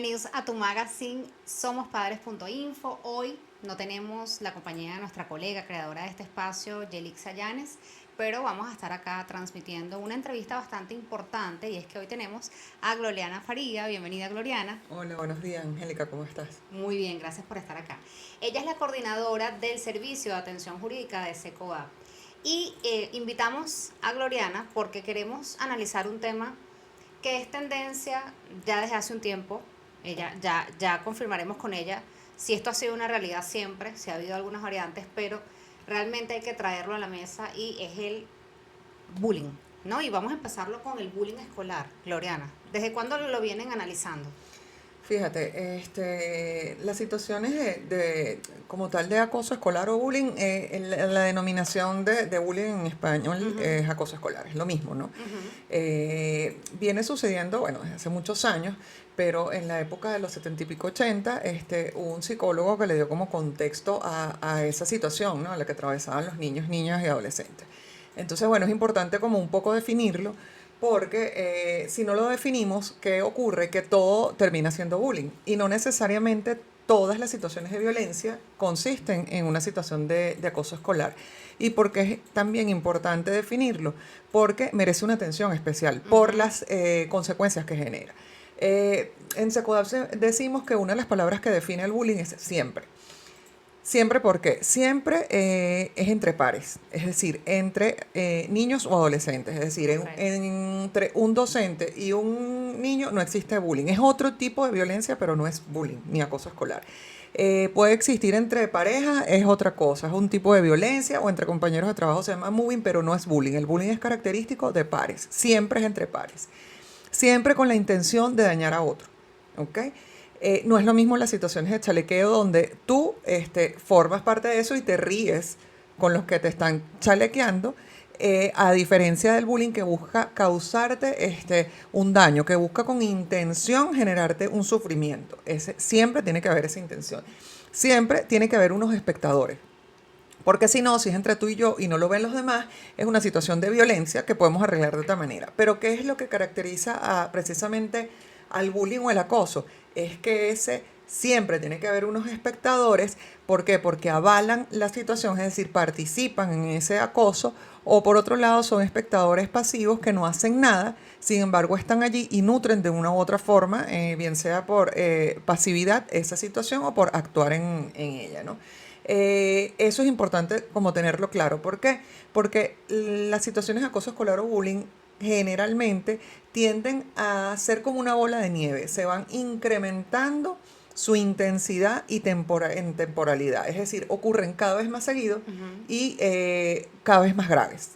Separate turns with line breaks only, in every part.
Bienvenidos a tu magazine somospadres.info. Hoy no tenemos la compañía de nuestra colega creadora de este espacio, Yelixa Llanes, pero vamos a estar acá transmitiendo una entrevista bastante importante y es que hoy tenemos a Gloriana Faría. Bienvenida, Gloriana.
Hola, buenos días, Angélica, ¿cómo estás?
Muy bien, gracias por estar acá. Ella es la coordinadora del Servicio de Atención Jurídica de SECODAP y invitamos a Gloriana porque queremos analizar un tema que es tendencia ya desde hace un tiempo. Ella ya confirmaremos con ella si esto ha sido una realidad siempre, si ha habido algunas variantes, pero realmente hay que traerlo a la mesa y es el bullying, ¿no? Y vamos a empezarlo con el bullying escolar, Gloriana. ¿Desde cuándo lo vienen analizando?
Fíjate, las situaciones como tal de acoso escolar o bullying, la denominación de bullying en español
Ujú,
es acoso escolar, es lo mismo, ¿no?
ujú.
Viene sucediendo, bueno, desde hace muchos años, pero en la época de los 70 y pico 80, hubo un psicólogo que le dio como contexto a esa situación, ¿no? A la que atravesaban los niños, niñas y adolescentes. Entonces, bueno, es importante como un poco definirlo, porque si no lo definimos, ¿qué ocurre? Que todo termina siendo bullying y no necesariamente todas las situaciones de violencia consisten en una situación de acoso escolar. ¿Y porque es también importante definirlo? Porque merece una atención especial por
Ujú.
las consecuencias que genera. En Secudap decimos que una de las palabras que define el bullying es siempre. Siempre porque siempre es entre pares, es decir, entre niños o adolescentes, es decir,
Correcto.
entre un docente y un niño no existe bullying. Es otro tipo de violencia, pero no es bullying ni acoso escolar. Puede existir entre parejas, es otra cosa, es un tipo de violencia, o entre compañeros de trabajo se llama mobbing, pero no es bullying. El bullying es característico de pares, siempre es entre pares, siempre con la intención de dañar a otro. ¿Ok? No es lo mismo las situaciones de chalequeo donde tú formas parte de eso y te ríes con los que te están chalequeando, a diferencia del bullying que busca causarte un daño, que busca con intención generarte un sufrimiento. Siempre tiene que haber esa intención. Siempre tiene que haber unos espectadores. Porque si no, si es entre tú y yo y no lo ven los demás, es una situación de violencia que podemos arreglar de otra manera. Pero ¿qué es lo que caracteriza precisamente al bullying o el acoso? Es que ese siempre tiene que haber unos espectadores. ¿Por qué? Porque avalan la situación, es decir, participan en ese acoso, o por otro lado son espectadores pasivos que no hacen nada, sin embargo están allí y nutren de una u otra forma, bien sea por pasividad esa situación o por actuar en ella, ¿no? Eso es importante como tenerlo claro. ¿Por qué? Porque las situaciones de acoso escolar o bullying generalmente tienden a ser como una bola de nieve. Se van incrementando su intensidad y en temporalidad. Es decir, ocurren cada vez más seguido
Ujú.
y cada vez más graves.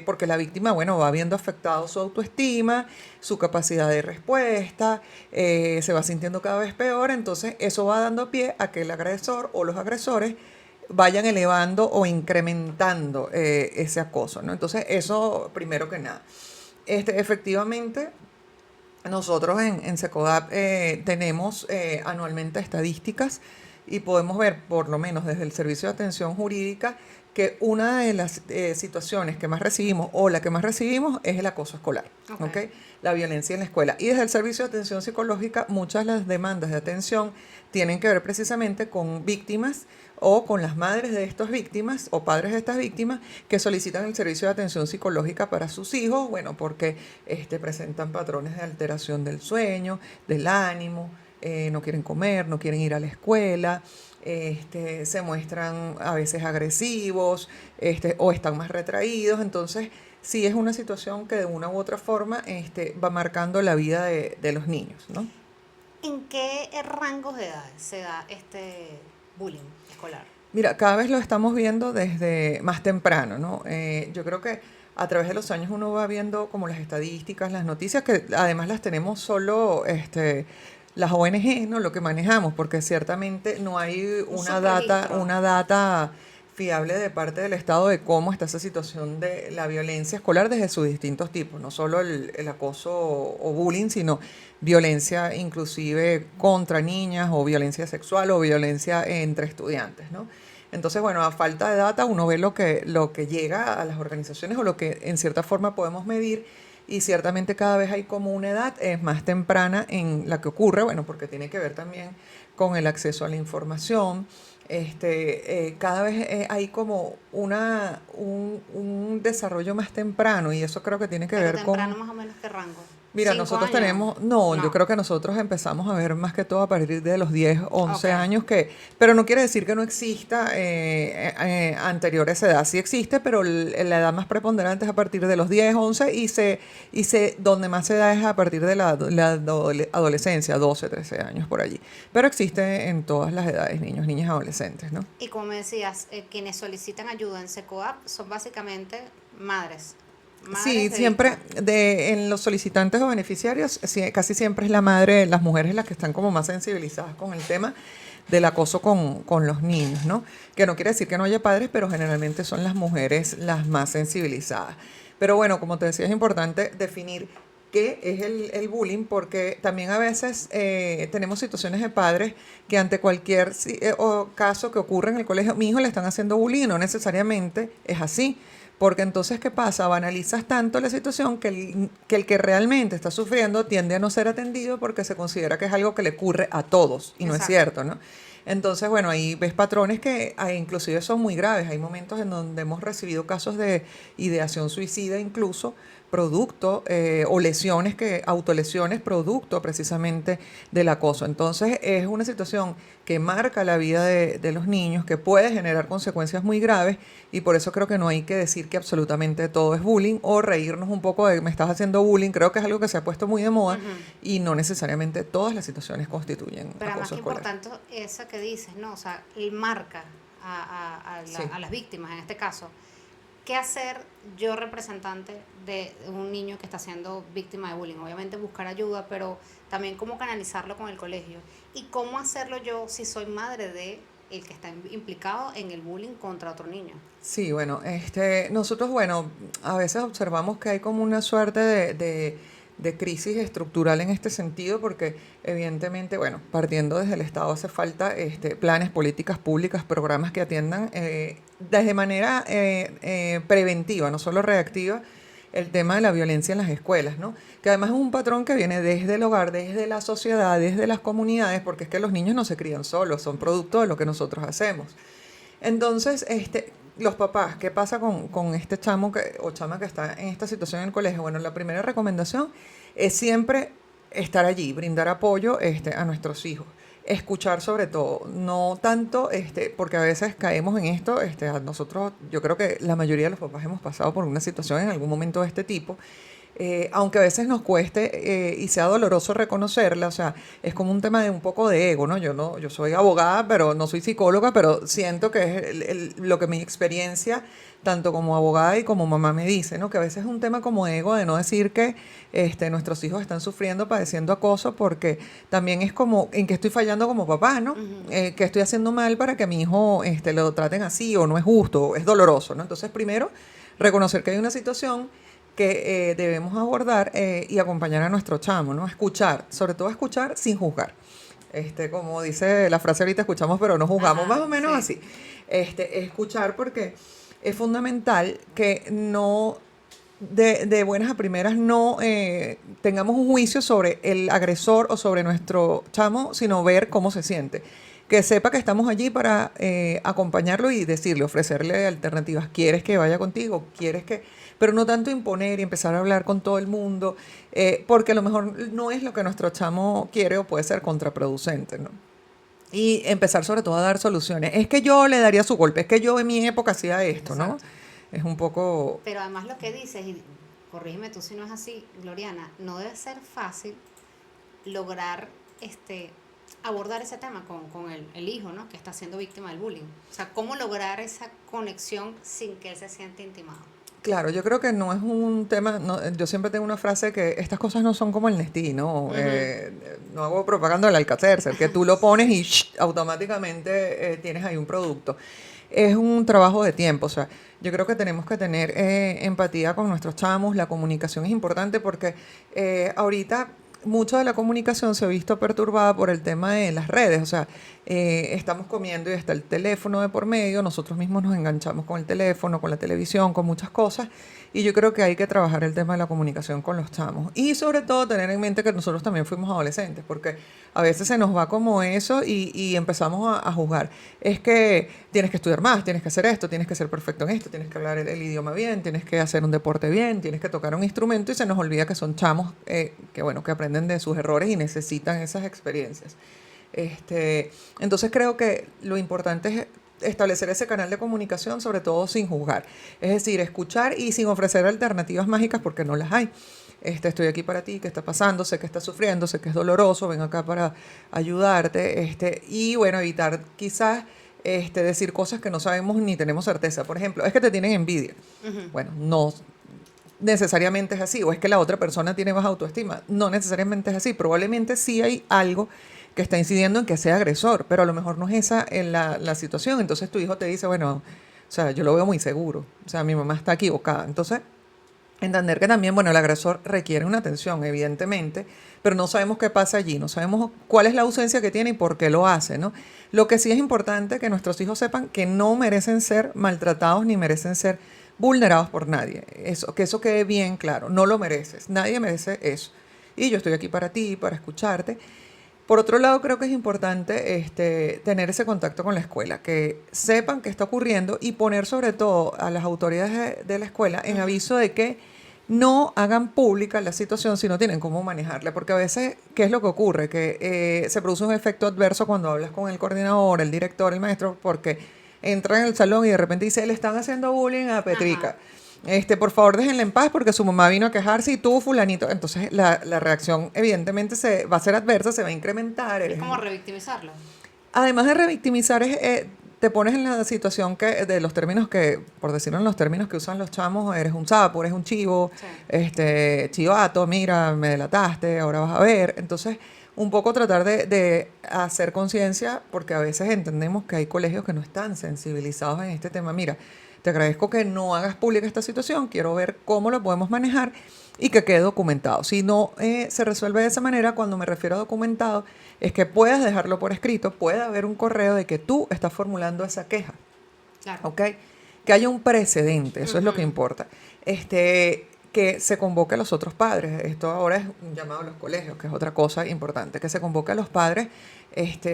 Porque la víctima, bueno, va viendo afectado su autoestima, su capacidad de respuesta, se va sintiendo cada vez peor, entonces eso va dando pie a que el agresor o los agresores vayan elevando o incrementando ese acoso, ¿no? Entonces, eso primero que nada. Efectivamente, nosotros en Secodap tenemos anualmente estadísticas y podemos ver, por lo menos desde el Servicio de Atención Jurídica, que una de las situaciones que más recibimos o la que más recibimos es el acoso escolar,
Ok.
¿ok? La violencia en la escuela. Y desde el Servicio de Atención Psicológica, muchas de las demandas de atención tienen que ver precisamente con víctimas o con las madres de estas víctimas o padres de estas víctimas que solicitan el servicio de atención psicológica para sus hijos, bueno, porque presentan patrones de alteración del sueño, del ánimo, no quieren comer, no quieren ir a la escuela, se muestran a veces agresivos, o están más retraídos. Entonces, sí es una situación que de una u otra forma va marcando la vida de los niños, ¿no?
¿En qué rangos de edades se da este bullying escolar?
Mira, cada vez lo estamos viendo desde más temprano, ¿no? Yo creo que a través de los años uno va viendo como las estadísticas, las noticias, que además las tenemos solo las ONG, ¿no? Lo que manejamos, porque ciertamente no hay
Un subregistro.
una data fiable de parte del Estado de cómo está esa situación de la violencia escolar desde sus distintos tipos, no solo el acoso o bullying, sino violencia inclusive contra niñas o violencia sexual o violencia entre estudiantes, ¿no? Entonces, bueno, a falta de data uno ve lo que llega a las organizaciones o lo que en cierta forma podemos medir y ciertamente cada vez hay como una edad más temprana en la que ocurre, bueno, porque tiene que ver también con el acceso a la información. Cada vez hay como un desarrollo más temprano y eso creo que tiene que
Pero
ver
temprano
con...
más o menos qué rango.
Mira,
¿Cinco
nosotros
años?
tenemos, no, yo
No.
creo que nosotros empezamos a ver más que todo a partir de los 10,
Ok.
11 años pero no quiere decir que no exista anterior a esa edad. Sí existe, pero la edad más preponderante es a partir de los 10, 11 donde más se da es a partir de la adolescencia, 12, 13 años por allí. Pero existe en todas las edades, niños, niñas, adolescentes, ¿no?
Y como me decías, quienes solicitan ayuda en SECOAP son básicamente madres. Madres
Sí,
de
siempre
víctimas.
en los solicitantes o beneficiarios, sí, casi siempre es la madre, las mujeres las que están como más sensibilizadas con el tema del acoso con los niños, ¿no? Que no quiere decir que no haya padres, pero generalmente son las mujeres las más sensibilizadas. Pero bueno, como te decía, es importante definir qué es el bullying, porque también a veces tenemos situaciones de padres que ante cualquier caso que ocurre en el colegio, mi hijo le están haciendo bullying, y no necesariamente es así. Porque entonces, ¿qué pasa? Banalizas tanto la situación que el que realmente está sufriendo tiende a no ser atendido porque se considera que es algo que le ocurre a todos, y no es
Exacto.
cierto, ¿no? Entonces, bueno, ahí ves patrones que inclusive son muy graves. Hay momentos en donde hemos recibido casos de ideación suicida incluso, producto o lesiones, autolesiones, producto precisamente del acoso. Entonces, es una situación que marca la vida de los niños, que puede generar consecuencias muy graves, y por eso creo que no hay que decir que absolutamente todo es bullying o reírnos un poco de me estás haciendo bullying. Creo que es algo que se ha puesto muy de moda
Ujú.
y no necesariamente todas las situaciones constituyen
Pero además
acoso
que
escolar.
importante esa que dices, ¿no? O sea, él marca
Sí.
a las víctimas en este caso. ¿Qué hacer yo representante de un niño que está siendo víctima de bullying? Obviamente buscar ayuda, pero también cómo canalizarlo con el colegio. Y cómo hacerlo yo si soy madre de el que está implicado en el bullying contra otro niño.
Sí, bueno, nosotros, bueno, a veces observamos que hay como una suerte de crisis estructural en este sentido, porque evidentemente, bueno, partiendo desde el Estado hace falta planes, políticas públicas, programas que atiendan desde manera preventiva, no solo reactiva, el tema de la violencia en las escuelas, ¿no? Que además es un patrón que viene desde el hogar, desde la sociedad, desde las comunidades, porque es que los niños no se crían solos, son producto de lo que nosotros hacemos. Entonces, los papás, ¿qué pasa con este chamo o chama que está en esta situación en el colegio? Bueno, la primera recomendación es siempre estar allí, brindar apoyo a nuestros hijos. Escuchar sobre todo, no tanto, porque a veces caemos en esto, a nosotros, yo creo que la mayoría de los papás hemos pasado por una situación en algún momento de este tipo, aunque a veces nos cueste y sea doloroso reconocerla, o sea, es como un tema de un poco de ego, ¿no? Yo soy abogada, pero no soy psicóloga, pero siento que es lo que mi experiencia, tanto como abogada y como mamá, me dice, ¿no? Que a veces es un tema como de ego, de no decir que nuestros hijos están sufriendo, padeciendo acoso, porque también es como en que estoy fallando como papá, ¿no?
Ujú.
Que estoy haciendo mal para que a mi hijo lo traten así, o no es justo, es doloroso, ¿no? Entonces, primero, reconocer que hay una situación que debemos abordar y acompañar a nuestro chamo, ¿no? Escuchar, sobre todo escuchar sin juzgar. Como dice la frase ahorita, escuchamos pero no juzgamos,
Ajá,
más o menos
sí.
así. Escuchar porque es fundamental que no, de buenas a primeras, no tengamos un juicio sobre el agresor o sobre nuestro chamo, sino ver cómo se siente. Que sepa que estamos allí para acompañarlo y decirle, ofrecerle alternativas. ¿Quieres que vaya contigo? ¿Quieres que...? Pero no tanto imponer y empezar a hablar con todo el mundo, porque a lo mejor no es lo que nuestro chamo quiere o puede ser contraproducente, ¿no? Y empezar sobre todo a dar soluciones. Es que yo le daría su golpe, es que yo en mi época hacía esto, ¿no?
Exacto.
Es un poco...
Pero además lo que dices, y corrígeme tú si no es así, Gloriana, no debe ser fácil lograr abordar ese tema con el hijo, ¿no? Que está siendo víctima del bullying. O sea, cómo lograr esa conexión sin que él se siente intimado.
Claro, yo creo que no es un tema, yo siempre tengo una frase que estas cosas no son como el Nestí, ¿no?
Ujú.
No hago propaganda del Alka-Seltzer, que tú lo pones y automáticamente tienes ahí un producto. Es un trabajo de tiempo, o sea, yo creo que tenemos que tener empatía con nuestros chamos, la comunicación es importante porque ahorita mucho de la comunicación se ha visto perturbada por el tema de las redes, o sea, estamos comiendo y está el teléfono de por medio, nosotros mismos nos enganchamos con el teléfono, con la televisión, con muchas cosas, y yo creo que hay que trabajar el tema de la comunicación con los chamos. Y sobre todo tener en mente que nosotros también fuimos adolescentes, porque a veces se nos va como eso y empezamos a juzgar. Es que tienes que estudiar más, tienes que hacer esto, tienes que ser perfecto en esto, tienes que hablar el idioma bien, tienes que hacer un deporte bien, tienes que tocar un instrumento y se nos olvida que son chamos que, bueno, que aprenden de sus errores y necesitan esas experiencias. Entonces creo que lo importante es establecer ese canal de comunicación, sobre todo sin juzgar. Es decir, escuchar y sin ofrecer alternativas mágicas porque no las hay. Estoy aquí para ti, ¿qué está pasando? Sé que estás sufriendo, sé que es doloroso, ven acá para ayudarte. Y bueno, evitar quizás decir cosas que no sabemos ni tenemos certeza. Por ejemplo, es que te tienen envidia. Bueno, no necesariamente es así, o es que la otra persona tiene baja autoestima. No necesariamente es así, probablemente sí hay algo que está incidiendo en que sea agresor, pero a lo mejor no es esa la situación. Entonces tu hijo te dice, bueno, o sea, yo lo veo muy seguro, o sea, mi mamá está equivocada. Entonces, entender que también, bueno, el agresor requiere una atención, evidentemente, pero no sabemos qué pasa allí, no sabemos cuál es la ausencia que tiene y por qué lo hace, ¿no? Lo que sí es importante que nuestros hijos sepan que no merecen ser maltratados ni merecen ser vulnerados por nadie. Que eso quede bien claro, no lo mereces, nadie merece eso. Y yo estoy aquí para ti, para escucharte. Por otro lado, creo que es importante tener ese contacto con la escuela, que sepan qué está ocurriendo y poner sobre todo a las autoridades de la escuela en aviso de que no hagan pública la situación si no tienen cómo manejarla, porque a veces, ¿qué es lo que ocurre? Que se produce un efecto adverso cuando hablas con el coordinador, el director, el maestro, porque entra en el salón y de repente dice, le están haciendo bullying a Petrica.
Ajá.
Por favor, déjenla en paz porque su mamá vino a quejarse y tú, fulanito. Entonces, la reacción evidentemente va a ser adversa, se va a incrementar.
Es como revictimizarlo.
Además de revictimizar, te pones en la situación de los términos que, por decirlo en los términos que usan los chamos, eres un sapo, eres un chivo,
Sí.
chivato, mira, me delataste, ahora vas a ver. Entonces, un poco tratar de hacer conciencia, porque a veces entendemos que hay colegios que no están sensibilizados en este tema. Mira, te agradezco que no hagas pública esta situación, quiero ver cómo lo podemos manejar y que quede documentado. Si no se resuelve de esa manera, cuando me refiero a documentado, es que puedas dejarlo por escrito, pueda haber un correo de que tú estás formulando esa queja,
Claro.
¿ok? Que haya un precedente, eso es lo que importa. Que se convoque a los otros padres. Esto ahora es un llamado a los colegios, que es otra cosa importante, que se convoque a los padres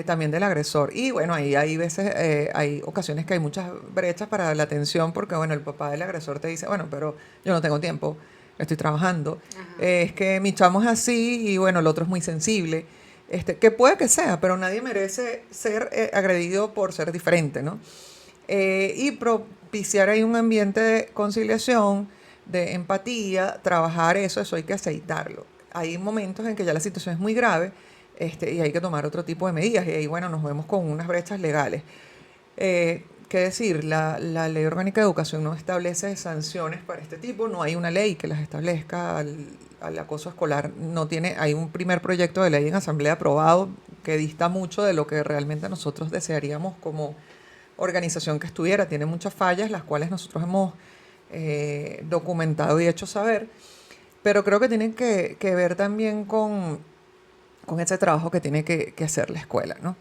también del agresor. Y bueno, ahí hay veces, hay ocasiones que hay muchas brechas para la atención, porque bueno, el papá del agresor te dice, bueno, pero yo no tengo tiempo, estoy trabajando, es que mi chamo es así y bueno, el otro es muy sensible. Que puede que sea, pero nadie merece ser agredido por ser diferente, ¿no? Y propiciar ahí un ambiente de conciliación, de empatía, trabajar eso hay que aceitarlo. Hay momentos en que ya la situación es muy grave y hay que tomar otro tipo de medidas y ahí, bueno, nos vemos con unas brechas legales. ¿Qué decir? La Ley Orgánica de Educación no establece sanciones para este tipo, no hay una ley que las establezca al acoso escolar. No tiene, hay un primer proyecto de ley en asamblea aprobado que dista mucho de lo que realmente nosotros desearíamos como organización que estuviera. Tiene muchas fallas, las cuales nosotros hemos documentado y hecho saber, pero creo que tienen que ver también con ese trabajo que tiene que hacer la escuela, ¿no?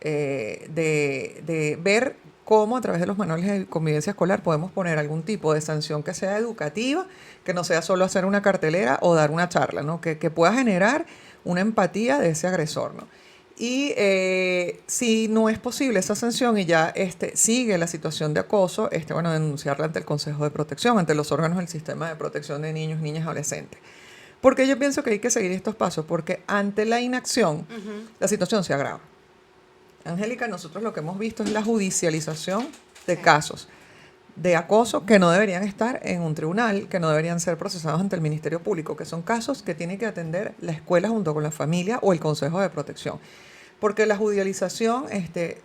De ver cómo a través de los manuales de convivencia escolar podemos poner algún tipo de sanción que sea educativa, que no sea solo hacer una cartelera o dar una charla, ¿no? Que pueda generar una empatía de ese agresor, ¿no? Y si no es posible esa sanción y ya sigue la situación de acoso, bueno, denunciarla ante el Consejo de Protección, ante los órganos del sistema de protección de niños, niñas y adolescentes. Porque yo pienso que hay que seguir estos pasos, porque ante la inacción, la situación se agrava. Angélica, nosotros lo que hemos visto es la judicialización de casos de acoso que no deberían estar en un tribunal, que no deberían ser procesados ante el Ministerio Público, que son casos que tiene que atender la escuela junto con la familia o el Consejo de Protección. Porque la judicialización,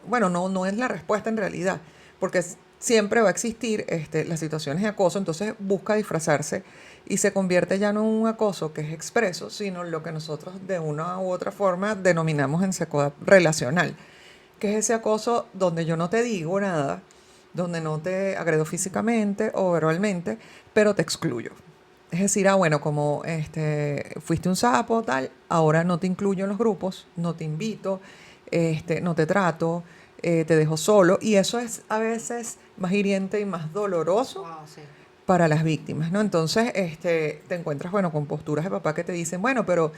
bueno, no es la respuesta en realidad, porque siempre va a existir las situaciones de acoso, entonces busca disfrazarse y se convierte ya no en un acoso que es expreso, sino en lo que nosotros de una u otra forma denominamos en SECODAP relacional, que es ese acoso donde yo no te digo nada, donde no te agredo físicamente o verbalmente, pero te excluyo. Es decir, bueno, como fuiste un sapo, tal, ahora no te incluyo en los grupos, no te invito, no te trato, te dejo solo, y eso es a veces más hiriente y más doloroso
Wow, sí.
para las víctimas, ¿no? Entonces, te encuentras, bueno, con posturas de papá que te dicen, bueno, pero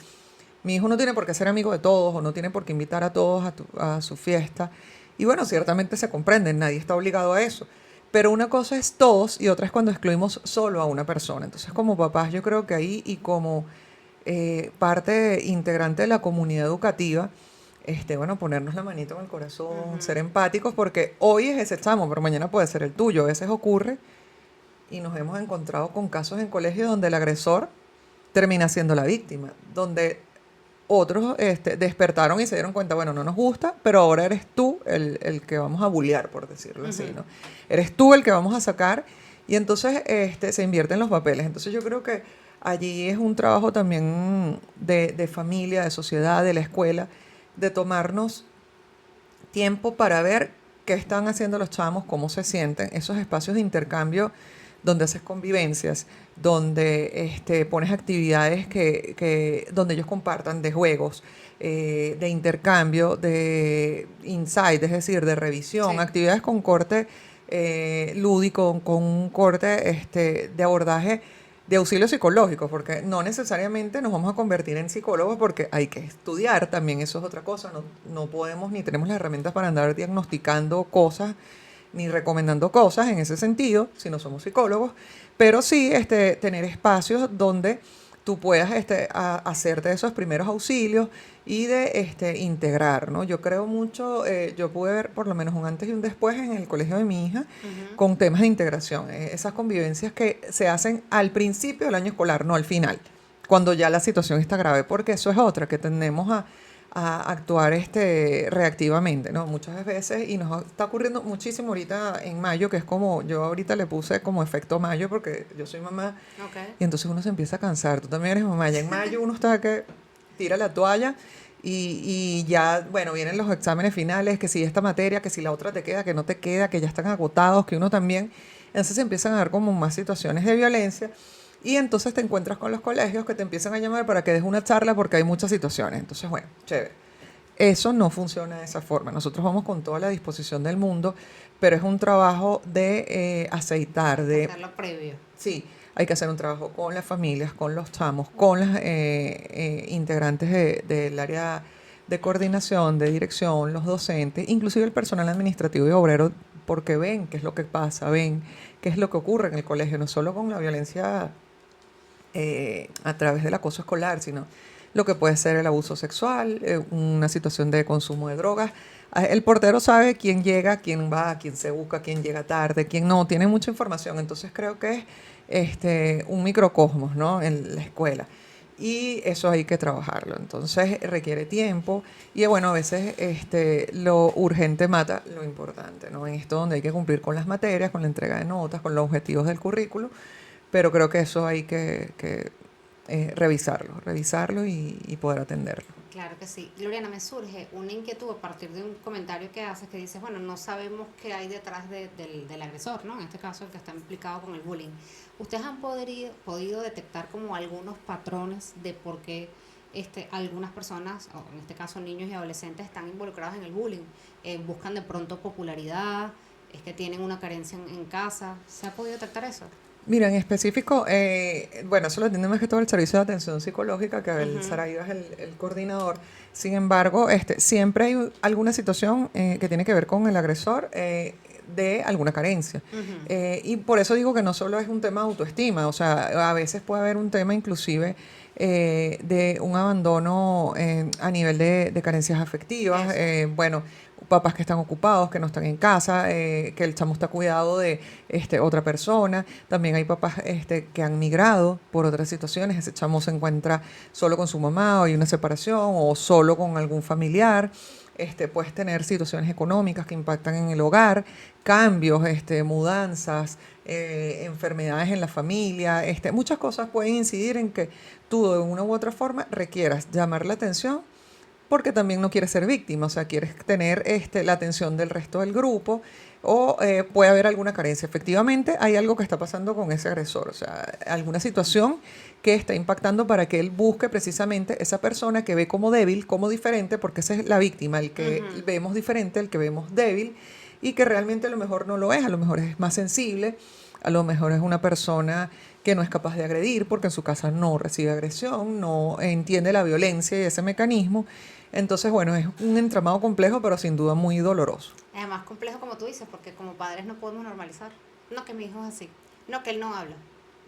mi hijo no tiene por qué ser amigo de todos o no tiene por qué invitar a todos a su fiesta. Y bueno, ciertamente se comprenden, nadie está obligado a eso. Pero una cosa es todos y otra es cuando excluimos solo a una persona. Entonces, como papás, yo creo que ahí y como parte integrante de la comunidad educativa, bueno, ponernos la manito en el corazón, ser
Ujú.
empáticos, porque hoy es ese chamo, pero mañana puede ser el tuyo. A veces ocurre y nos hemos encontrado con casos en colegio donde el agresor termina siendo la víctima, donde otros despertaron y se dieron cuenta, bueno, no nos gusta, pero ahora eres tú el que vamos a bullear, por decirlo así,
Ujú.
¿no? Eres tú el que vamos a sacar y entonces se invierten los papeles. Entonces yo creo que allí es un trabajo también de familia, de sociedad, de la escuela, de tomarnos tiempo para ver qué están haciendo los chamos, cómo se sienten, esos espacios de intercambio donde haces convivencias, donde pones actividades donde ellos compartan de juegos, de intercambio, de insight, es decir, de revisión,
Sí.
actividades con corte lúdico, con un corte de abordaje de auxilio psicológico, porque no necesariamente nos vamos a convertir en psicólogos porque hay que estudiar también, eso es otra cosa, no podemos ni tenemos las herramientas para andar diagnosticando cosas ni recomendando cosas en ese sentido, si no somos psicólogos, pero sí tener espacios donde tú puedas hacerte esos primeros auxilios y de integrar, ¿no? Yo creo mucho, yo pude ver por lo menos un antes y un después en el colegio de mi hija
Ujú.
con temas de integración, esas convivencias que se hacen al principio del año escolar, no al final, cuando ya la situación está grave, porque eso es otra, que tendemos a actuar reactivamente, ¿no? Muchas veces, y nos está ocurriendo muchísimo ahorita en mayo, que es como, yo ahorita le puse como efecto mayo, porque yo soy mamá,
Ok.
y entonces uno se empieza a cansar, tú también eres mamá, ya en mayo uno está que tira la toalla, y ya, bueno, vienen los exámenes finales, que si esta materia, que si la otra te queda, que no te queda, que ya están agotados, que uno también, entonces se empiezan a dar como más situaciones de violencia, y entonces te encuentras con los colegios que te empiezan a llamar para que des una charla porque hay muchas situaciones. Entonces, bueno, chévere. Eso no funciona de esa forma. Nosotros vamos con toda la disposición del mundo, pero es un trabajo de aceitar,
De
de,
hacerlo previo.
sí, hay que hacer un trabajo con las familias, con los chamos, con las integrantes del área de coordinación, de dirección, los docentes, inclusive el personal administrativo y obrero, porque ven qué es lo que pasa, ven qué es lo que ocurre en el colegio, no solo con la violencia a través del acoso escolar, sino lo que puede ser el abuso sexual, una situación de consumo de drogas. El portero sabe quién llega, quién va, quién se busca, quién llega tarde, quién no, tiene mucha información. Entonces creo que es un microcosmos, ¿no? En la escuela. Y eso hay que trabajarlo. Entonces requiere tiempo y bueno, a veces lo urgente mata lo importante, ¿no? En esto donde hay que cumplir con las materias, con la entrega de notas, con los objetivos del currículo, pero creo que eso hay que revisarlo y poder atenderlo.
Claro que sí. Gloriana, me surge una inquietud a partir de un comentario que haces que dices, bueno, no sabemos qué hay detrás del agresor, ¿no? En este caso, el que está implicado con el bullying. ¿Ustedes han podido detectar como algunos patrones de por qué algunas personas, o en este caso niños y adolescentes, están involucrados en el bullying? ¿Buscan de pronto popularidad? ¿Es que tienen una carencia en casa? ¿Se ha podido detectar eso?
Mira, en específico, bueno, eso lo atiende más que todo el servicio de atención psicológica, que Abel
Ujú.
Saraiva es el coordinador. Sin embargo, siempre hay alguna situación que tiene que ver con el agresor de alguna carencia.
Ujú.
Y por eso digo que no solo es un tema de autoestima, o sea, a veces puede haber un tema inclusive de un abandono a nivel de carencias afectivas.
Eso.
Bueno, papás que están ocupados, que no están en casa, que el chamo está cuidado de otra persona. También hay papás que han migrado por otras situaciones. Ese chamo se encuentra solo con su mamá o hay una separación o solo con algún familiar. Puedes tener situaciones económicas que impactan en el hogar, cambios, mudanzas, enfermedades en la familia. Muchas cosas pueden incidir en que tú de una u otra forma requieras llamar la atención porque también no quieres ser víctima, o sea, quieres tener la atención del resto del grupo, o puede haber alguna carencia. Efectivamente, hay algo que está pasando con ese agresor, o sea, alguna situación que está impactando para que él busque precisamente esa persona que ve como débil, como diferente, porque esa es la víctima, el que
Ujú.
vemos diferente, el que vemos débil, y que realmente a lo mejor no lo es, a lo mejor es más sensible, a lo mejor es una persona que no es capaz de agredir porque en su casa no recibe agresión, no entiende la violencia y ese mecanismo. Entonces, bueno, es un entramado complejo, pero sin duda muy doloroso.
Es más complejo como tú dices, porque como padres no podemos normalizar. No, que mi hijo es así. No, que él no habla.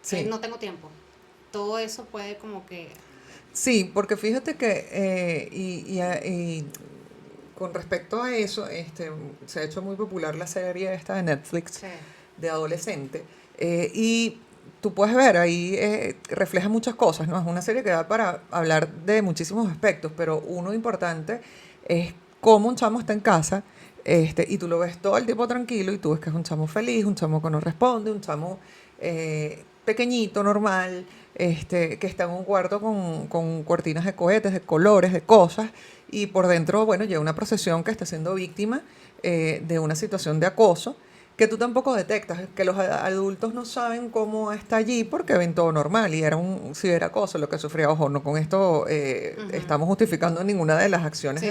Sí,
No tengo tiempo. Todo eso puede como que...
sí, porque fíjate que, y con respecto a eso, se ha hecho muy popular la serie esta de Netflix
Sí.
de adolescente, y tú puedes ver ahí, refleja muchas cosas, ¿no? Es una serie que da para hablar de muchísimos aspectos, pero uno importante es cómo un chamo está en casa, y tú lo ves todo el tiempo tranquilo y tú ves que es un chamo feliz, un chamo que no responde, un chamo pequeñito, normal, que está en un cuarto con cortinas de cohetes, de colores, de cosas, y por dentro, bueno, lleva una procesión que está siendo víctima de una situación de acoso que tú tampoco detectas, que los adultos no saben cómo está allí porque ven todo normal y era un ciberacoso lo que sufría. Ojo, no con esto
Ujú.
estamos justificando ninguna de las acciones
Sí.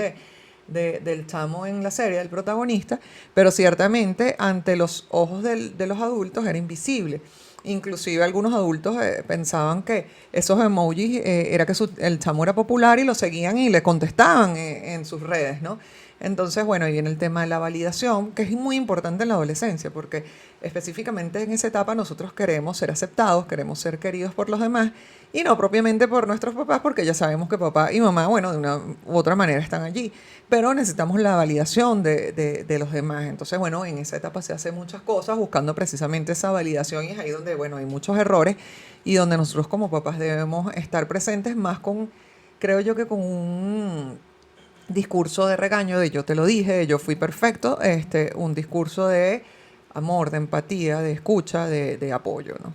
del chamo en la serie, del protagonista, pero ciertamente ante los ojos de los adultos era invisible. Inclusive algunos adultos pensaban que esos emojis era que el chamo era popular y lo seguían y le contestaban en sus redes, ¿no? Entonces, bueno, ahí viene el tema de la validación, que es muy importante en la adolescencia, porque específicamente en esa etapa nosotros queremos ser aceptados, queremos ser queridos por los demás y no propiamente por nuestros papás, porque ya sabemos que papá y mamá, bueno, de una u otra manera están allí, pero necesitamos la validación de los demás. Entonces, bueno, en esa etapa se hacen muchas cosas buscando precisamente esa validación y es ahí donde, bueno, hay muchos errores y donde nosotros como papás debemos estar presentes más con, creo yo que con un discurso de regaño de yo te lo dije, de yo fui perfecto, un discurso de amor, de empatía, de escucha, de apoyo, ¿no?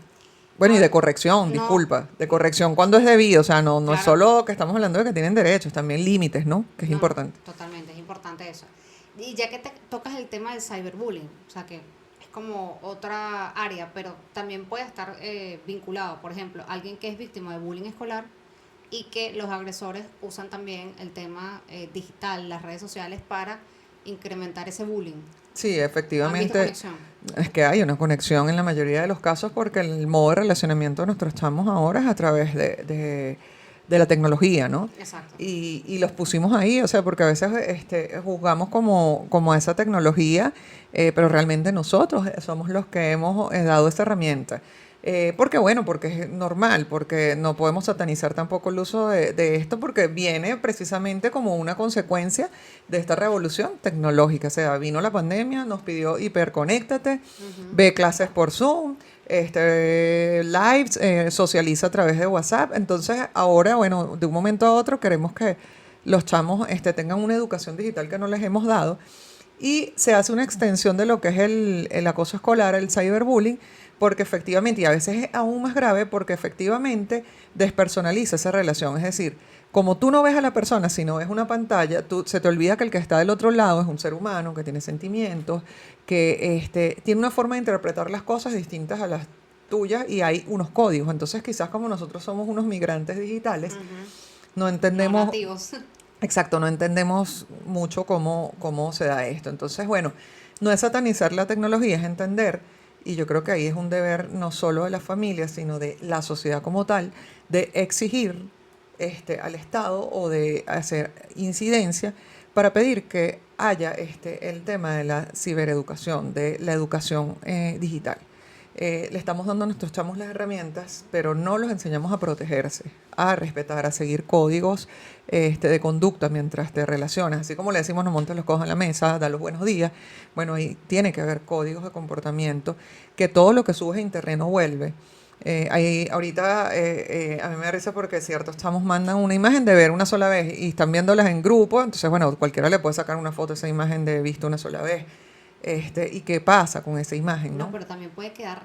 Bueno, y de
Ahora,
corrección,
no,
disculpa, de corrección cuando es debido, o sea, no es
claro.
solo que estamos hablando de que tienen derechos, también límites, ¿no? Que es
No, no,
importante.
totalmente, es importante eso. Y ya que te tocas el tema del cyberbullying, o sea que es como otra área, pero también puede estar vinculado, por ejemplo, alguien que es víctima de bullying escolar y que los agresores usan también el tema digital, las redes sociales para incrementar ese bullying.
Sí,
¿Han visto
efectivamente,
conexión?
es que hay una conexión en la mayoría de los casos porque el modo de relacionamiento de nuestros chamos ahora es a través de la tecnología, ¿no?
Exacto.
Y los pusimos ahí, o sea, porque a veces juzgamos como a esa tecnología, pero realmente nosotros somos los que hemos dado esta herramienta. Porque bueno, porque es normal, porque no podemos satanizar tampoco el uso de esto, porque viene precisamente como una consecuencia de esta revolución tecnológica. O sea, vino la pandemia, nos pidió hiperconéctate,
Ujú.
ve clases por Zoom, lives, socializa a través de WhatsApp. Entonces, ahora, bueno, de un momento a otro queremos que los chamos tengan una educación digital que no les hemos dado y se hace una extensión de lo que es el acoso escolar, el cyberbullying, porque efectivamente, y a veces es aún más grave, porque efectivamente despersonaliza esa relación. Es decir, como tú no ves a la persona, sino ves una pantalla, se te olvida que el que está del otro lado es un ser humano, que tiene sentimientos, que tiene una forma de interpretar las cosas distintas a las tuyas y hay unos códigos. Entonces, quizás como nosotros somos unos migrantes digitales,
Ujú.
no
No
entendemos.
nativos.
Exacto, no entendemos mucho cómo se da esto. Entonces, bueno, no es satanizar la tecnología, es entender, y yo creo que ahí es un deber no solo de la familia, sino de la sociedad como tal, de exigir al Estado o de hacer incidencia para pedir que haya el tema de la cibereducación, de la educación digital. Le estamos dando a nuestros chamos las herramientas, pero no los enseñamos a protegerse, a respetar, a seguir códigos de conducta mientras te relacionas. Así como le decimos, no montes los codos en la mesa, da los buenos días. Bueno, ahí tiene que haber códigos de comportamiento, que todo lo que subes a internet no vuelve. Ahorita a mí me da risa porque ciertos chamos mandan una imagen de ver una sola vez y están viéndolas en grupo, entonces bueno, cualquiera le puede sacar una foto de esa imagen de visto una sola vez. ¿Y qué pasa con esa imagen,
No,
no?
pero también puede quedar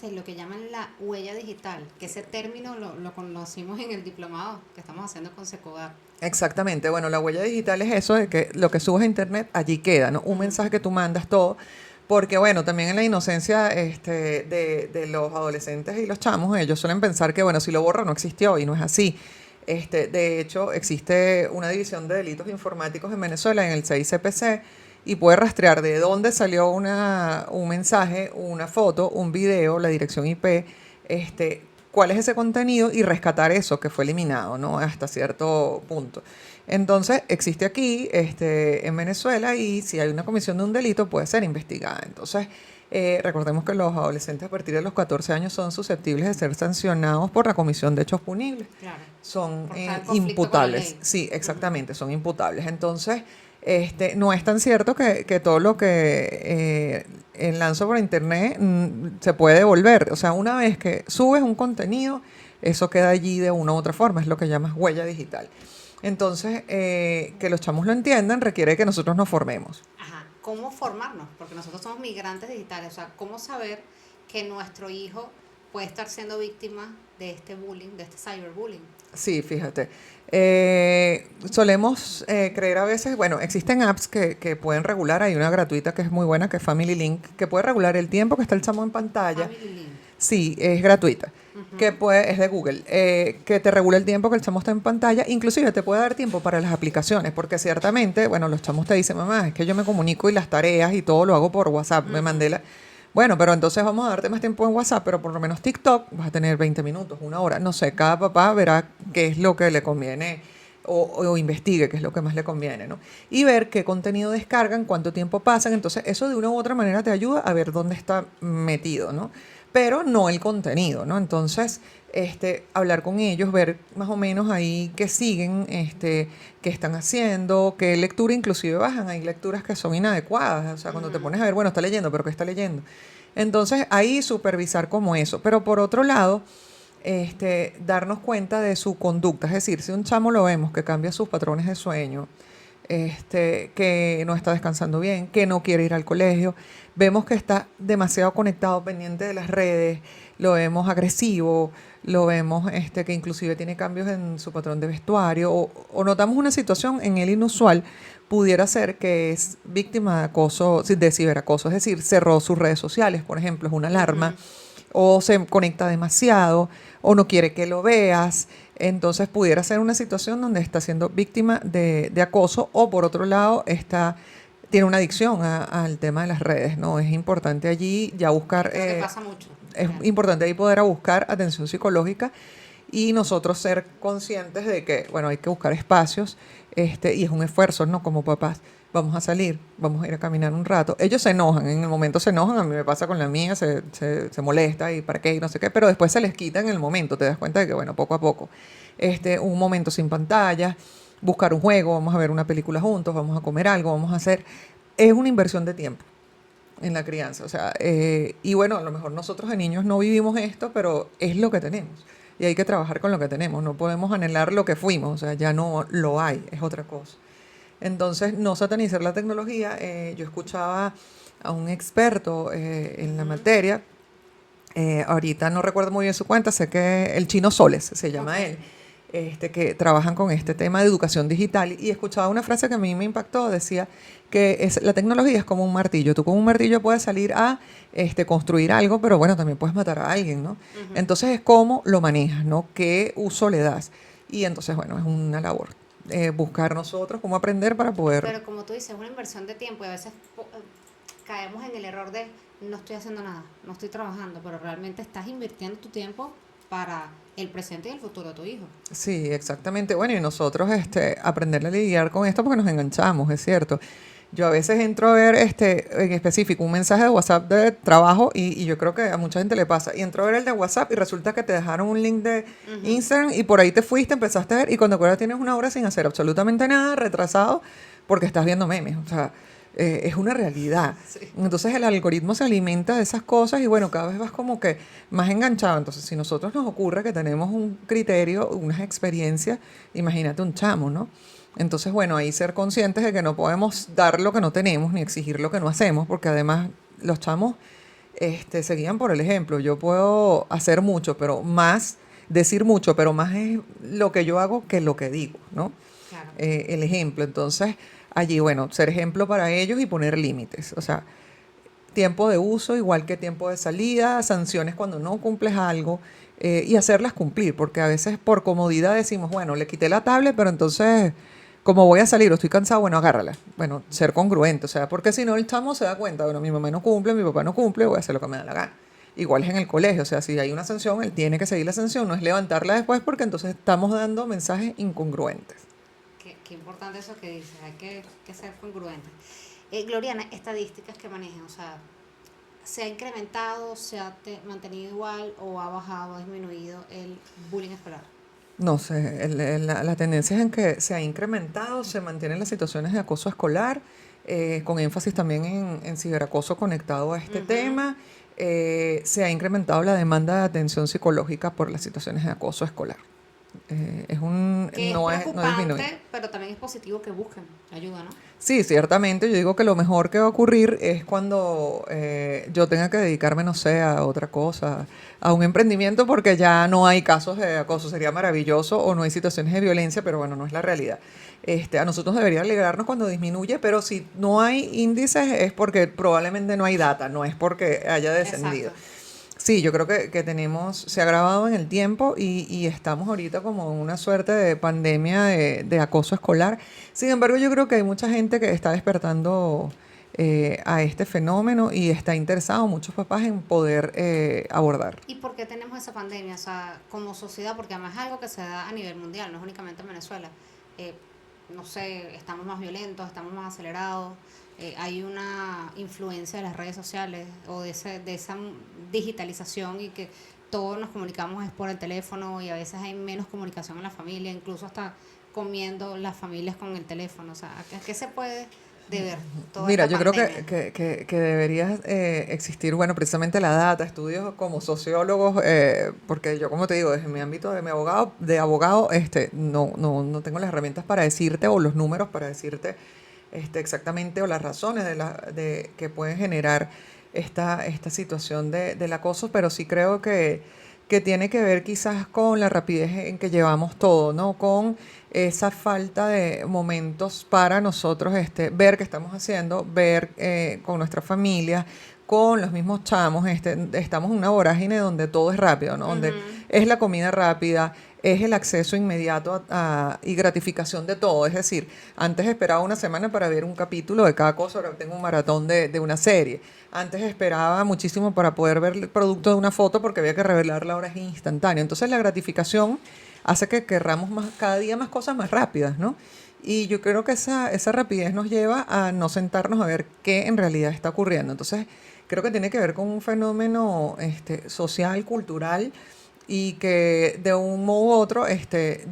lo que llaman la huella digital, que ese término lo conocimos en el diplomado que estamos haciendo con Secoдар.
Exactamente, bueno, la huella digital es eso de que lo que subes a internet allí queda, ¿no? Un
Ujú.
mensaje que tú mandas, todo, Porque bueno, también en la inocencia de los adolescentes y los chamos, ellos suelen pensar que bueno, si lo borro no existió y no es así. De hecho, existe una división de delitos informáticos en Venezuela, en el 6CPC, y puede rastrear de dónde salió un mensaje, una foto, un video, la dirección IP, cuál es ese contenido y rescatar eso que fue eliminado, ¿no? Hasta cierto punto. Entonces, existe aquí, en Venezuela, y si hay una comisión de un delito, puede ser investigada. Entonces, recordemos que los adolescentes a partir de los 14 años son susceptibles de ser sancionados por la comisión de hechos punibles.
Claro.
Son
Por estar en conflicto con la
imputables.
ley.
Sí, exactamente, son imputables. Entonces, no es tan cierto que todo lo que lanzo por internet se puede devolver. O sea, una vez que subes un contenido, eso queda allí de una u otra forma. Es lo que llamas huella digital. Entonces, que los chamos lo entiendan requiere que nosotros nos formemos.
Ajá, ¿cómo formarnos? Porque nosotros somos migrantes digitales, o sea, ¿cómo saber que nuestro hijo puede estar siendo víctima de este bullying, de este cyberbullying?
Sí, fíjate. Solemos creer a veces, bueno, existen apps que pueden regular, hay una gratuita que es muy buena, que es Family Link, que puede regular el tiempo que está el chamo en pantalla.
Family Link.
Sí, es gratuita. Es de Google, que te regula el tiempo que el chamo está en pantalla, inclusive te puede dar tiempo para las aplicaciones, porque ciertamente, bueno, los chamos te dicen, mamá, es que yo me comunico y las tareas y todo lo hago por WhatsApp, me mandé la... Bueno, pero entonces vamos a darte más tiempo en WhatsApp, pero por lo menos TikTok vas a tener 20 minutos, una hora, no sé, cada papá verá qué es lo que le conviene o investigue qué es lo que más le conviene, ¿no? Y ver qué contenido descargan, cuánto tiempo pasan, entonces eso de una u otra manera te ayuda a ver dónde está metido, ¿no? Pero no el contenido, ¿no? Entonces, hablar con ellos, ver más o menos ahí qué siguen, qué están haciendo, qué lectura inclusive bajan. Hay lecturas que son inadecuadas, o sea, cuando te pones a ver, bueno, está leyendo, pero ¿qué está leyendo? Entonces, ahí supervisar como eso. Pero por otro lado, darnos cuenta de su conducta, es decir, si un chamo lo vemos que cambia sus patrones de sueño, que no está descansando bien, que no quiere ir al colegio. Vemos que está demasiado conectado, pendiente de las redes, lo vemos agresivo, lo vemos que inclusive tiene cambios en su patrón de vestuario, o notamos una situación en él inusual, pudiera ser que es víctima de acoso, de ciberacoso, es decir, cerró sus redes sociales, por ejemplo, es una alarma, o se conecta demasiado, o no quiere que lo veas. Entonces pudiera ser una situación donde está siendo víctima de acoso, o por otro lado tiene una adicción al tema de las redes, ¿no? Es importante allí ya buscar,
Creo que pasa mucho.
es
Claro.
importante ahí poder a buscar atención psicológica y nosotros ser conscientes de que, bueno, hay que buscar espacios, y es un esfuerzo, ¿no? Como papás, vamos a salir, vamos a ir a caminar un rato. Ellos se enojan, en el momento se enojan, a mí me pasa con la mía, se molesta y para qué, y no sé qué, pero después se les quita en el momento, te das cuenta de que, bueno, poco a poco, un momento sin pantalla, buscar un juego, vamos a ver una película juntos, vamos a comer algo, vamos a hacer, es una inversión de tiempo en la crianza, o sea, y bueno, a lo mejor nosotros de niños no vivimos esto, pero es lo que tenemos. Y hay que trabajar con lo que tenemos, no podemos anhelar lo que fuimos, o sea, ya no lo hay, es otra cosa. Entonces, no satanizar la tecnología. Yo escuchaba a un experto en la materia, ahorita no recuerdo muy bien su cuenta, sé que el Chino Soles se llama él, que trabajan con este tema de educación digital, y escuchaba una frase que a mí me impactó, decía que la tecnología es como un martillo, tú con un martillo puedes salir a construir algo, pero bueno, también puedes matar a alguien, ¿no? Entonces es cómo lo manejas, ¿no? ¿Qué uso le das? Y entonces, bueno, es una labor buscar nosotros cómo aprender para poder...
Pero como tú dices, es una inversión de tiempo y a veces caemos en el error de no estoy haciendo nada, no estoy trabajando, pero realmente estás invirtiendo tu tiempo para el presente y el futuro de tu hijo.
Sí, exactamente. Bueno, y nosotros aprender a lidiar con esto porque nos enganchamos, es cierto. Yo a veces entro a ver en específico un mensaje de WhatsApp de trabajo y yo creo que a mucha gente le pasa. Y entro a ver el de WhatsApp y resulta que te dejaron un link de Instagram y por ahí te fuiste, empezaste a ver y cuando acuerdas tienes una hora sin hacer absolutamente nada, retrasado, porque estás viendo memes. O sea, es una realidad.
Sí.
Entonces el algoritmo se alimenta de esas cosas y bueno, cada vez vas como que más enganchado. Entonces si nosotros nos ocurre que tenemos un criterio, unas experiencias, imagínate un chamo, ¿no? Entonces, bueno, ahí ser conscientes de que no podemos dar lo que no tenemos ni exigir lo que no hacemos, porque además los chamos se guían por el ejemplo. Yo puedo hacer mucho, pero más, decir mucho, pero más es lo que yo hago que lo que digo, ¿no?
Claro.
El ejemplo. Entonces, allí, bueno, ser ejemplo para ellos y poner límites. O sea, tiempo de uso, igual que tiempo de salida, sanciones cuando no cumples algo, y hacerlas cumplir, porque a veces por comodidad decimos, bueno, le quité la tablet, pero entonces, como voy a salir o estoy cansado, bueno, agárrala. Bueno, ser congruente, o sea, porque si no el chamo se da cuenta, bueno, mi mamá no cumple, mi papá no cumple, voy a hacer lo que me da la gana. Igual es en el colegio, o sea, si hay una sanción, él tiene que seguir la sanción, no es levantarla después, porque entonces estamos dando mensajes incongruentes.
Qué importante eso que dices, hay que ser congruentes. Gloriana, estadísticas que manejen, o sea, ¿se ha incrementado, se ha mantenido igual o ha bajado, ha disminuido el bullying escolar?
No sé, la tendencia es en que se ha incrementado, se mantienen las situaciones de acoso escolar, con énfasis también en ciberacoso conectado a este
Ujú.
tema. Se ha incrementado la demanda de atención psicológica por las situaciones de acoso escolar.
Que es
No disminuye.
preocupante, pero también es positivo que busquen ayuda, ¿no?
Sí, ciertamente. Yo digo que lo mejor que va a ocurrir es cuando yo tenga que dedicarme, no sé, a otra cosa, a un emprendimiento, porque ya no hay casos de acoso. Sería maravilloso, o no hay situaciones de violencia, pero bueno, no es la realidad. A nosotros debería alegrarnos cuando disminuye, pero si no hay índices es porque probablemente no hay data, no es porque haya descendido.
Exacto.
Sí, yo creo que tenemos, se ha agravado en el tiempo y estamos ahorita como en una suerte de pandemia de acoso escolar. Sin embargo, yo creo que hay mucha gente que está despertando a este fenómeno y está interesado, muchos papás, en poder abordar.
¿Y por qué tenemos esa pandemia? O sea, como sociedad, porque además es algo que se da a nivel mundial, no es únicamente en Venezuela. Eh, no sé, estamos más violentos, estamos más acelerados, hay una influencia de las redes sociales o de esa digitalización y que todos nos comunicamos es por el teléfono y a veces hay menos comunicación en la familia, incluso hasta comiendo las familias con el teléfono. O sea, ¿a qué se puede deber toda
Mira,
esta
yo creo
pandemia?
que debería existir, bueno, precisamente la data, estudios como sociólogos, porque yo, como te digo, desde mi ámbito de abogado, no tengo las herramientas para decirte o los números para decirte exactamente o las razones de que pueden generar esta situación del acoso, pero sí creo que tiene que ver quizás con la rapidez en que llevamos todo, ¿no? Con esa falta de momentos para nosotros ver qué estamos haciendo, ver con nuestra familia, con los mismos chamos, estamos en una vorágine donde todo es rápido, ¿no? Donde
Ujú.
es la comida rápida, es el acceso inmediato y gratificación de todo. Es decir, antes esperaba una semana para ver un capítulo de cada cosa, ahora tengo un maratón de una serie. Antes esperaba muchísimo para poder ver el producto de una foto porque había que revelarla, ahora es instantáneo. Entonces la gratificación hace que querramos más, cada día más cosas más rápidas, ¿no? Y yo creo que esa rapidez nos lleva a no sentarnos a ver qué en realidad está ocurriendo. Entonces, creo que tiene que ver con un fenómeno social, cultural, y que de un modo u otro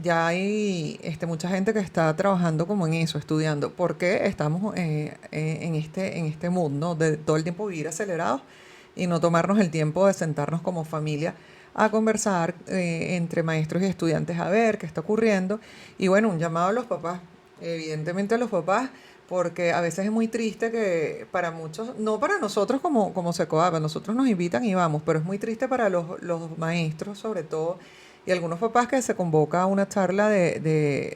ya hay mucha gente que está trabajando como en eso, estudiando, porque estamos en este mood, ¿no? De todo el tiempo vivir acelerados y no tomarnos el tiempo de sentarnos como familia a conversar entre maestros y estudiantes a ver qué está ocurriendo. Y bueno, un llamado a los papás, evidentemente a los papás, porque a veces es muy triste que para muchos, no para nosotros como Secoaba, nosotros nos invitan y vamos, pero es muy triste para los maestros sobre todo y algunos papás que se convoca a una charla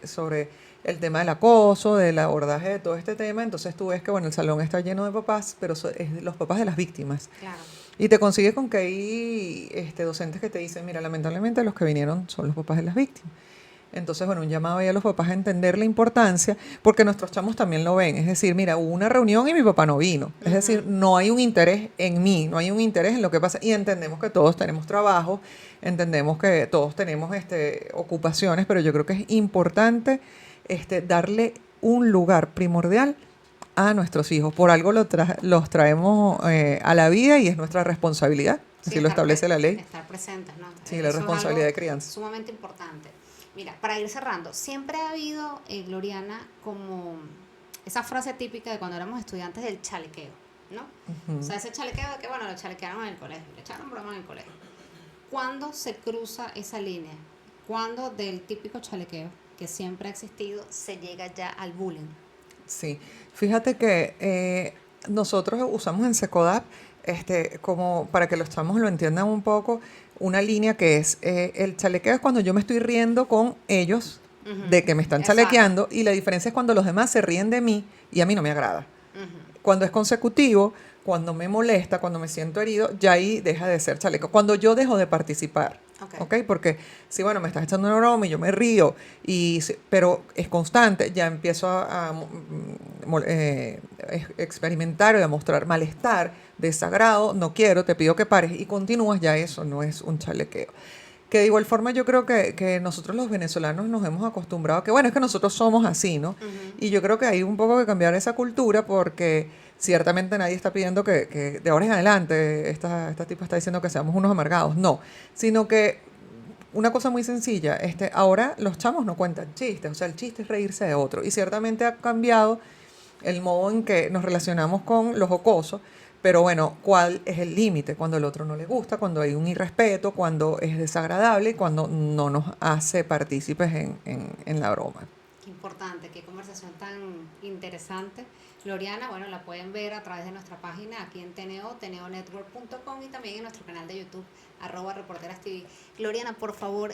sobre el tema del acoso, del abordaje de todo este tema, entonces tú ves que bueno, el salón está lleno de papás, pero es de los papás de las víctimas.
Claro.
Y te consigues con que hay docentes que te dicen, mira, lamentablemente los que vinieron son los papás de las víctimas. Entonces, bueno, un llamado ahí a los papás a entender la importancia, porque nuestros chamos también lo ven. Es decir, mira, hubo una reunión y mi papá no vino. Es decir,
Ujú.
no hay un interés en mí, no hay un interés en lo que pasa. Y entendemos que todos tenemos trabajo, entendemos que todos tenemos ocupaciones, pero yo creo que es importante darle un lugar primordial a nuestros hijos. Por algo los traemos a la vida y es nuestra responsabilidad,
Sí,
así lo establece la ley.
estar presentes, ¿no?
Sí, la
Eso es
responsabilidad
algo
de crianza.
sumamente importante. Mira, para ir cerrando, siempre ha habido, Gloriana, como esa frase típica de cuando éramos estudiantes del chalequeo, ¿no? O sea, ese chalequeo de que, bueno, lo chalequearon en el colegio, le echaron broma en el colegio. ¿Cuándo se cruza esa línea? ¿Cuándo del típico chalequeo que siempre ha existido se llega ya al bullying?
Sí, fíjate que nosotros usamos en Secodap, como para que los chamos lo entiendan un poco, una línea que es, el chalequeo es cuando yo me estoy riendo con ellos
Ujú.
de que me están
Exacto.
chalequeando, y la diferencia es cuando los demás se ríen de mí y a mí no me agrada.
Ujú.
Cuando es consecutivo, cuando me molesta, cuando me siento herido, ya ahí deja de ser chaleco. Cuando yo dejo de participar.
Ok.
¿Ok? Porque si, bueno, me estás echando una broma y yo me río, pero es constante, ya empiezo experimentar o a mostrar malestar, desagrado, no quiero, te pido que pares y continúas, ya eso no es un chalequeo. Que de igual forma yo creo que nosotros los venezolanos nos hemos acostumbrado a que, bueno, es que nosotros somos así, ¿no?
Ujú.
Y yo creo que hay un poco que cambiar esa cultura porque ciertamente nadie está pidiendo que de ahora en adelante esta tipa está diciendo que seamos unos amargados, no, sino que una cosa muy sencilla, ahora los chamos no cuentan chistes, o sea, el chiste es reírse de otro y ciertamente ha cambiado el modo en que nos relacionamos con los jocosos, pero bueno, ¿cuál es el límite? Cuando el otro no le gusta, cuando hay un irrespeto, cuando es desagradable, cuando no nos hace partícipes en la broma.
Qué importante, qué conversación tan interesante. Gloriana, bueno, la pueden ver a través de nuestra página aquí en TNO, tneonetwork.com y también en nuestro canal de YouTube, @reporteras TV. Gloriana, por favor,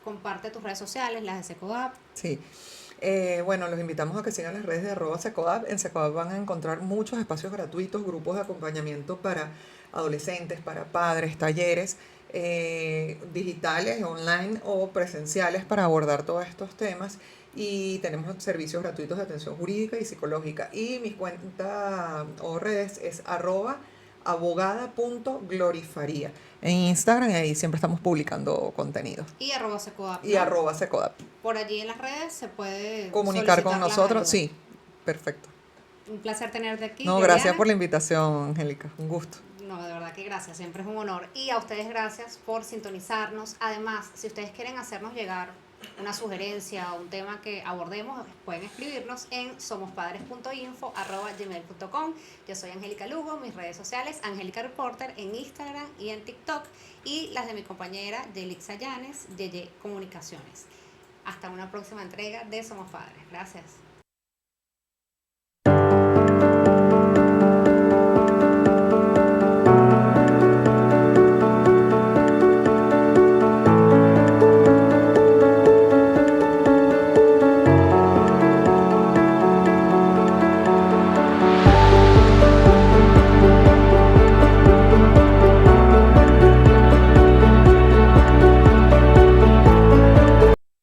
comparte tus redes sociales, las de Secodap.
Sí. Bueno, los invitamos a que sigan las redes de @secodap. En Secodap van a encontrar muchos espacios gratuitos, grupos de acompañamiento para adolescentes, para padres, talleres digitales, online o presenciales para abordar todos estos temas. Y tenemos servicios gratuitos de atención jurídica y psicológica. Y mi cuenta o redes es @abogada.glorifaría. En Instagram, ahí siempre estamos publicando contenidos.
Y @Secodap,
Y
¿no?
@secodap.
Por allí en las redes se puede
Comunicar con
solicitar las
nosotros,
ayudas.
sí, perfecto.
Un placer tenerte aquí,
No, gracias
Gloriana.
por la invitación, Angélica, un gusto.
No, de verdad que gracias, siempre es un honor. Y a ustedes gracias por sintonizarnos. Además, si ustedes quieren hacernos llegar una sugerencia o un tema que abordemos, pueden escribirnos en somospadres.info@gmail.com. Yo soy Angélica Lugo, mis redes sociales, Angélica Reporter en Instagram y en TikTok, y las de mi compañera Yelixa Llanes, Yeye Comunicaciones. Hasta una próxima entrega de Somos Padres. Gracias.